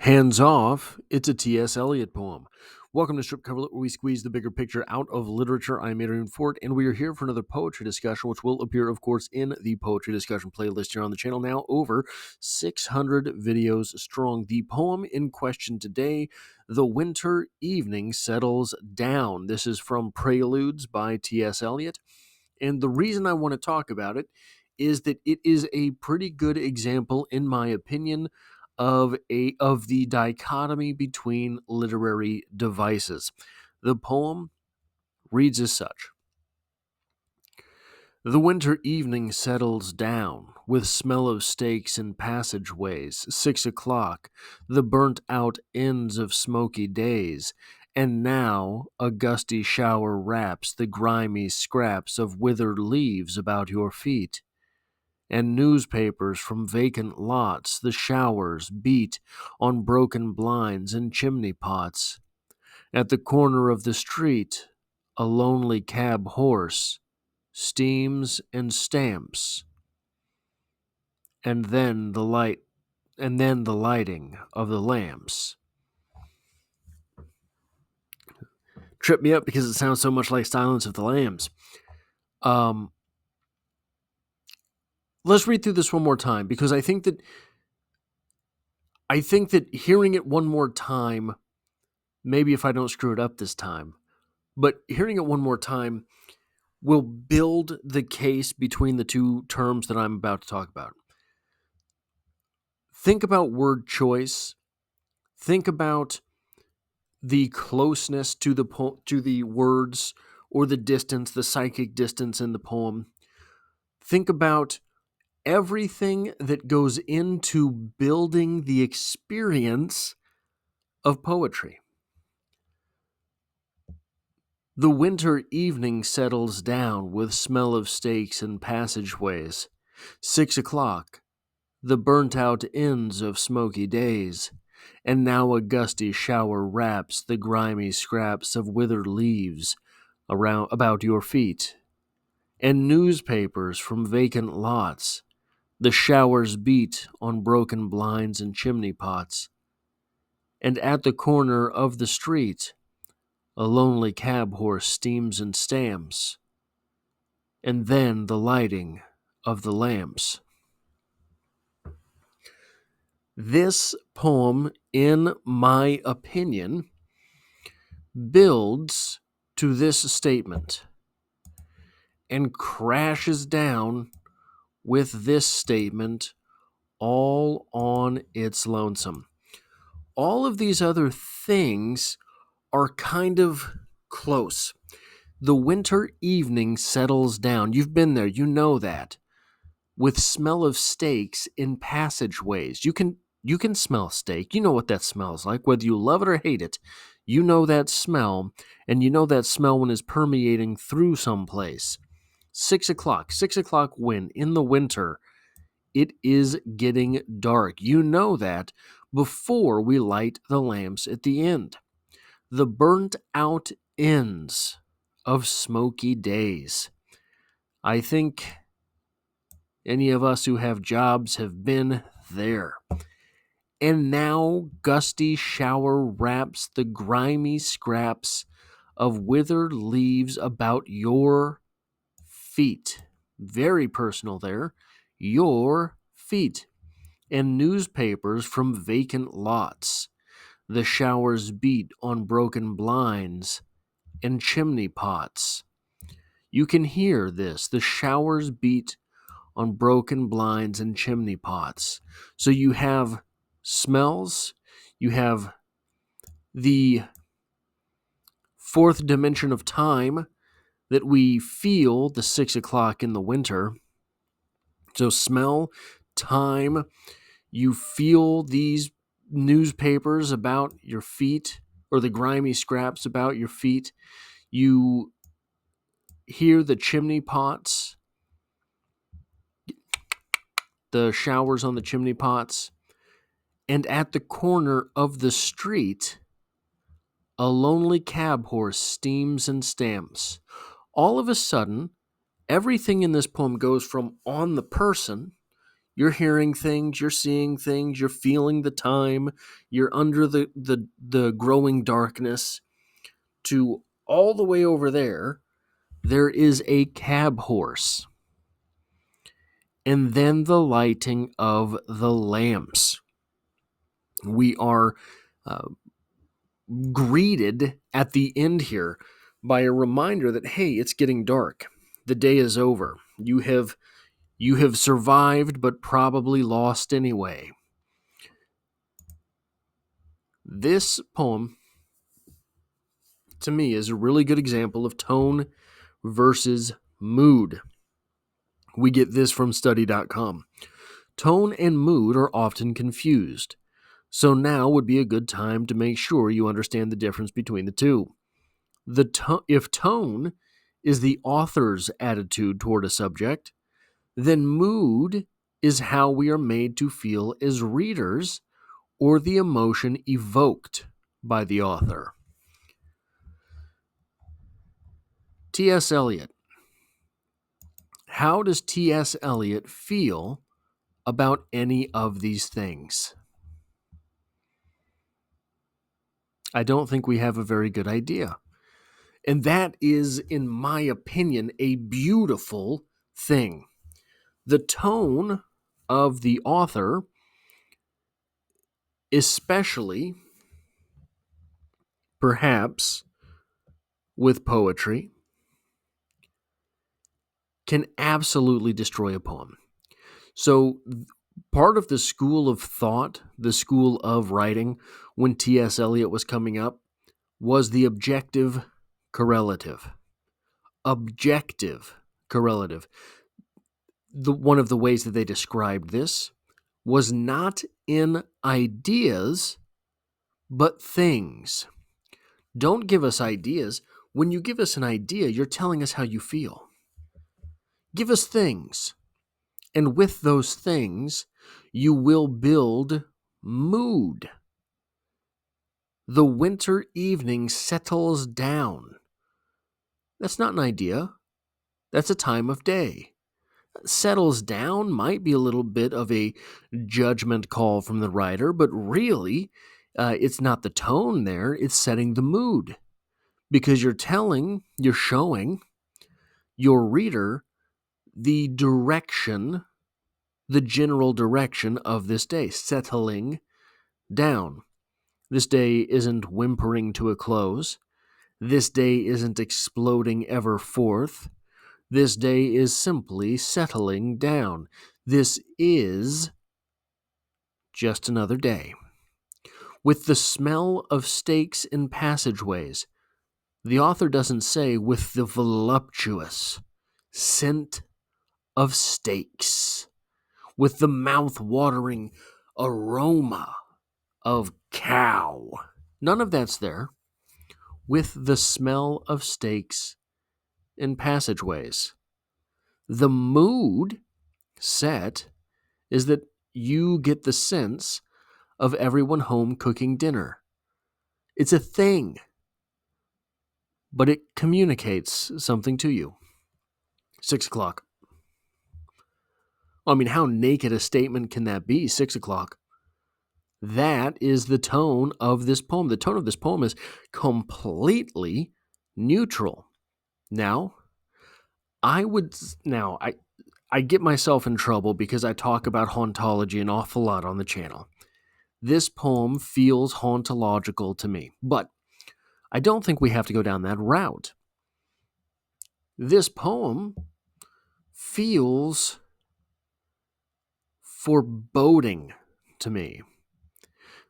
Hands Off, it's a T.S. Eliot poem. Welcome to Strip Cover Lit, where we squeeze the bigger picture out of literature. I'm Adrian Fort, and we are here for another poetry discussion, which will appear, of course, in the poetry discussion playlist here on the channel. Now over 600 videos strong. The poem in question today, The Winter Evening Settles Down. This is from Preludes by T.S. Eliot. And the reason I want to talk about it is that it is a pretty good example, in my opinion, of the dichotomy between literary devices. The poem reads as such. The winter evening settles down, with smell of steaks and passageways, 6 o'clock, the burnt-out ends of smoky days, and now a gusty shower wraps the grimy scraps of withered leaves about your feet. And newspapers from vacant lots, the showers beat on broken blinds and chimney pots. At the corner of the street, a lonely cab horse steams and stamps, and then the lighting of the lamps. Tripped me up because it sounds so much like Silence of the Lambs. Let's read through this one more time, because I think that hearing it one more time, maybe if I don't screw it up this time, but hearing it one more time will build the case between the two terms that I'm about to talk about. Think about word choice. Think about the closeness to the words, or the distance, the psychic distance in the poem. Think about everything that goes into building the experience of poetry. The winter evening settles down with smell of steaks and passageways. 6 o'clock, the burnt-out ends of smoky days, and now a gusty shower wraps the grimy scraps of withered leaves about your feet. And newspapers from vacant lots, the showers beat on broken blinds and chimney pots. And at the corner of the street, a lonely cab horse steams and stamps, and then the lighting of the lamps. This poem, in my opinion, builds to this statement and crashes down with this statement all on its lonesome. All of these other things are kind of close. The winter evening settles down. You've been there, you know that. With smell of steaks in passageways. You can smell steak. You know what that smells like, whether you love it or hate it. You know that smell, and you know that smell when it's permeating through someplace. 6 o'clock. 6 o'clock when, in the winter, it is getting dark. You know that before we light the lamps at the end. The burnt out ends of smoky days. I think any of us who have jobs have been there. And now gusty shower wraps the grimy scraps of withered leaves about your feet. Very personal there. Your feet. And newspapers from vacant lots. The showers beat on broken blinds and chimney pots. You can hear this. The showers beat on broken blinds and chimney pots. So you have smells, you have the fourth dimension of time that we feel, the 6 o'clock in the winter. So smell, time, you feel these newspapers about your feet, or the grimy scraps about your feet. You hear the chimney pots, the showers on the chimney pots. And at the corner of the street, a lonely cab horse steams and stamps. All of a sudden, everything in this poem goes from on the person, You're hearing things, you're seeing things, you're feeling the time, you're under the growing darkness. To all the way over there is a cab horse. And then the lighting of the lamps. We are greeted at the end here by a reminder that, hey, it's getting dark. The day is over. You have survived, but probably lost anyway. This poem, to me, is a really good example of tone versus mood. We get this from study.com. Tone and mood are often confused, so now would be a good time to make sure you understand the difference between the two. If tone is the author's attitude toward a subject, then mood is how we are made to feel as readers or the emotion evoked by the author. T.S. Eliot. How does T.S. Eliot feel about any of these things? I don't think we have a very good idea. And that is, in my opinion, a beautiful thing. The tone of the author, especially perhaps with poetry, can absolutely destroy a poem. So part of the school of thought, the school of writing, when T.S. Eliot was coming up, was the objective correlative. Objective correlative. One of the ways that they described this was not in ideas, but things. Don't give us ideas. When you give us an idea, you're telling us how you feel. Give us things. And with those things, you will build mood. The winter evening settles down. That's not an idea. That's a time of day. Settles down might be a little bit of a judgment call from the writer, but really, it's not the tone there. It's setting the mood. Because you're showing your reader the direction, the general direction of this day, settling down. This day isn't whimpering to a close. This day isn't exploding ever forth. This day is simply settling down. This is just another day. With the smell of steaks in passageways, the author doesn't say with the voluptuous scent of steaks, with the mouth-watering aroma of cow. None of that's there. With the smell of steaks in passageways. The mood set is that you get the sense of everyone home cooking dinner. It's a thing, but it communicates something to you. 6 o'clock. I mean, how naked a statement can that be? 6 o'clock. That is the tone of this poem. The tone of this poem is completely neutral. Now, I get myself in trouble because I talk about hauntology an awful lot on the channel. This poem feels hauntological to me, but I don't think we have to go down that route. This poem feels foreboding to me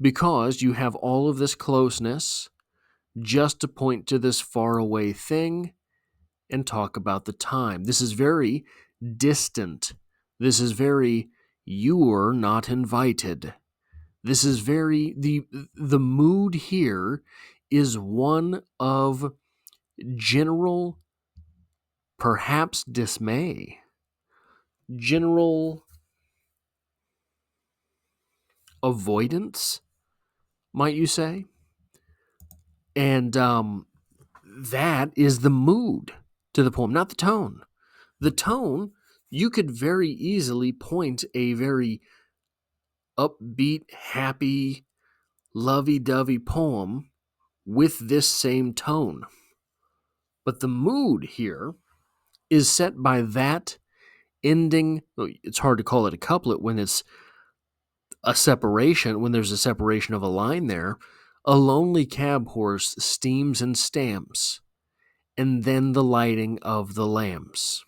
because you have all of this closeness just to point to this faraway thing and talk about the time. This is very distant. This is very you're not invited. This is very the mood here is one of general perhaps dismay. General avoidance, might you say? And that is the mood to the poem, not the tone. The tone, you could very easily point a very upbeat, happy, lovey-dovey poem with this same tone. But the mood here is set by that ending. It's hard to call it a couplet when it's a separation, when there's a separation of a line there. A lonely cab horse steams and stamps, and then the lighting of the lamps.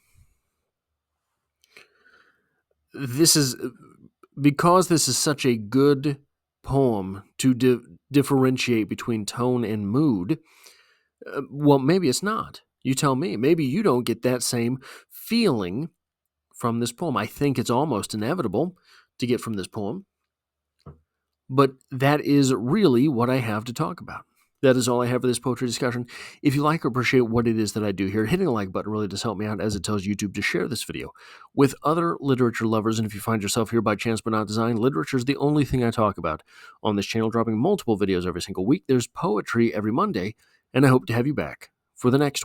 This is because this is such a good poem to differentiate between tone and mood. Well, maybe it's not. You tell me. Maybe you don't get that same feeling from this poem. I think it's almost inevitable to get from this poem. But that is really what I have to talk about. That is all I have for this poetry discussion. If you like or appreciate what it is that I do here, hitting the like button really does help me out, as it tells YouTube to share this video with other literature lovers. And if you find yourself here by chance but not design, literature is the only thing I talk about on this channel, dropping multiple videos every single week. There's poetry every Monday, and I hope to have you back for the next one.